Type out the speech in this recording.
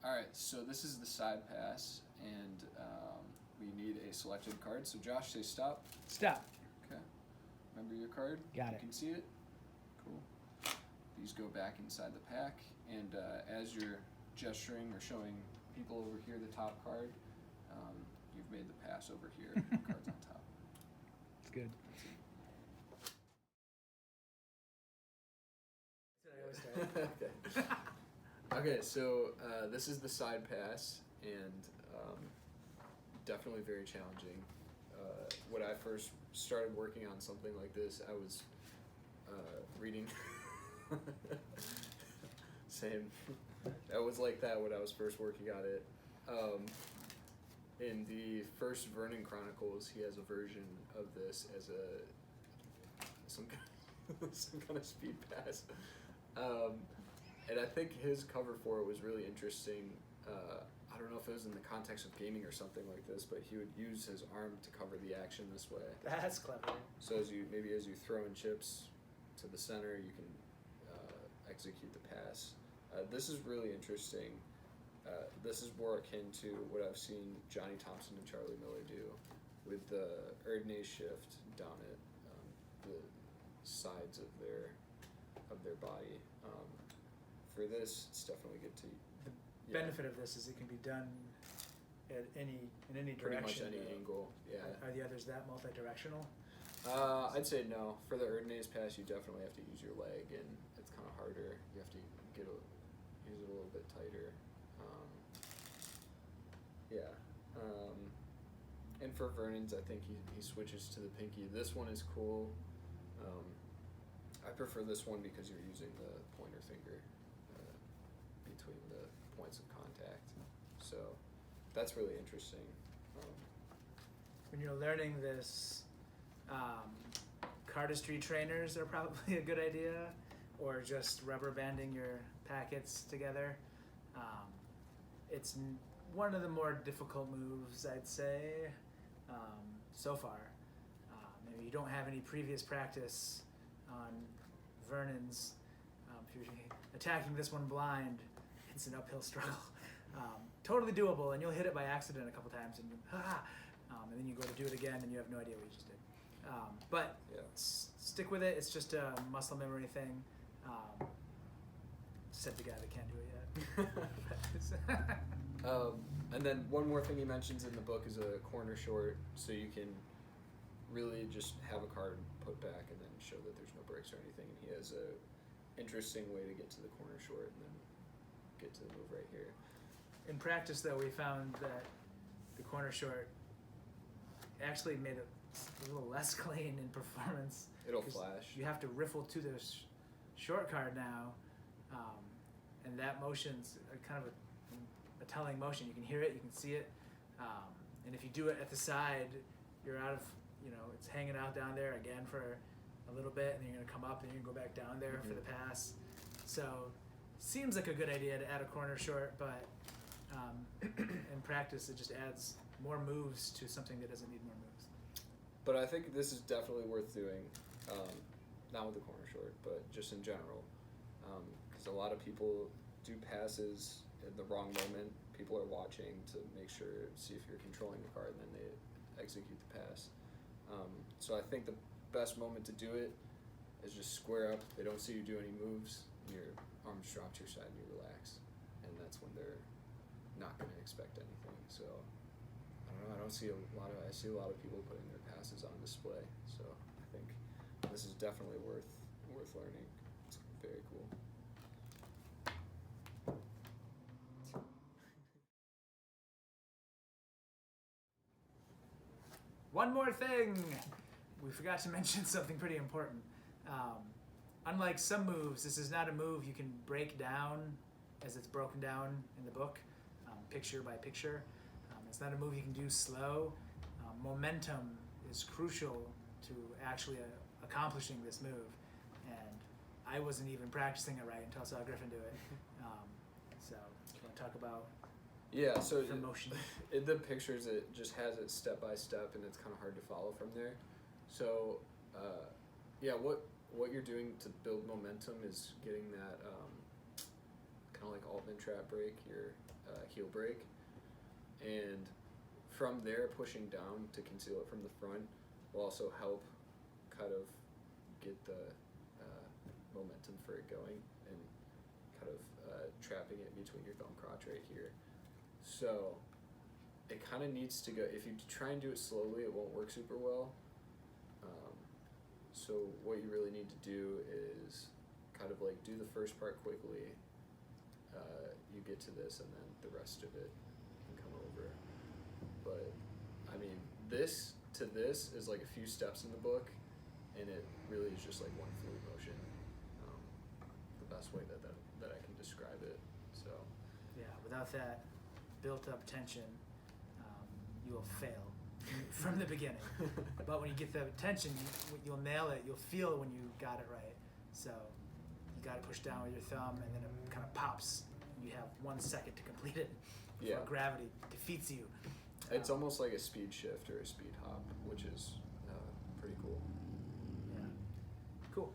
Alright, so this is the side pass, and we need a selected card. So Josh, say stop. Stop. Okay. Remember your card? Got You it. can see it? Cool. These go back inside the pack, and as you're gesturing or showing people over here the top card, you've made the pass over here. The card's on top. It's good. That's it. Okay. Okay, so this is the side pass, and definitely very challenging. When I first started working on something like this, I was reading. Same. I was like that when I was first working on it. In the first Vernon Chronicles, he has a version of this as some kind of speed pass. And I think his cover for it was really interesting. I don't know if it was in the context of gaming or something like this, but he would use his arm to cover the action this way. That's clever. So as you throw in chips to the center, you can execute the pass. This is really interesting. This is more akin to what I've seen Johnny Thompson and Charlie Miller do with the Erdnase shift down at the sides of their body. For this, it's definitely good to. The benefit of this is it can be done in any Pretty direction. much any angle. Yeah. Are the others that multi-directional? I'd say no. For the Erdnase pass, you definitely have to use your leg, and it's kind of harder. You have to use it a little bit tighter. And for Vernon's, I think he switches to the pinky. This one is cool. I prefer this one because you're using the pointer finger between the points of contact. So that's really interesting. When you're learning this, cardistry trainers are probably a good idea, or just rubber banding your packets together. It's one of the more difficult moves, I'd say, so far. Maybe you don't have any previous practice on Vernon's. If you're attacking this one blind, it's an uphill struggle. Totally doable, and you'll hit it by accident a couple times, and and then you go to do it again, and you have no idea what you just did. But stick with it. It's just a muscle memory thing. Said the guy that can't do it yet. And then one more thing he mentions in the book is a corner short, so you can really just have a card put back and then show that there's no breaks or anything. And he has a interesting way to get to the corner short and then get to the move right here. In practice, though, we found that the corner short actually made it a little less clean in performance. It'll flash. You have to riffle to the short card now, and that motion's kind of a telling motion. You can hear it, you can see it, and if you do it at the side, you're out of, it's hanging out down there again for a little bit, and then you're going to come up and you're going to go back down there for the pass. So seems like a good idea to add a corner short, but in practice it just adds more moves to something that doesn't need more moves. But I think this is definitely worth doing, not with the corner short, but just in general, because a lot of people do passes at the wrong moment. People are watching to see if you're controlling the card, and then they execute the pass. So I think the best moment to do it is just square up. They don't see you do any moves, and your arms drop to your side and you relax, and that's when they're not going to expect anything. So I don't know. I see a lot of people putting their passes on display. So I think this is definitely worth learning. It's very cool. One more thing! We forgot to mention something pretty important. Unlike some moves, this is not a move you can break down as it's broken down in the book, picture by picture. It's not a move you can do slow. Momentum is crucial to actually accomplishing this move, and I wasn't even practicing it right until I saw Griffin do it. So, you want to talk about so for motion? In the pictures, it just has it step by step, and it's kind of hard to follow from there. So, what you're doing to build momentum is getting that kind kind of like Altman trap break, your heel break, and from there pushing down to conceal it from the front will also help kind of get the momentum for it going and kind of trapping it between your thumb crotch right here. So it kind of needs to go, if you try and do it slowly, it won't work super well. So what you really need to do is kind of like do the first part quickly, you get to this, and then the rest of it can come over. But I mean, this to this is like a few steps in the book, and it really is just like one fluid motion. The best way that I can describe it. So Yeah, without that built-up tension, you will fail from the beginning. But when you get the tension, you'll nail it. You'll feel it when you got it right. So you got to push down with your thumb, and then it kind of pops. You have 1 second to complete it before gravity defeats you. It's almost like a speed shift or a speed hop, which is pretty cool. Yeah. Cool.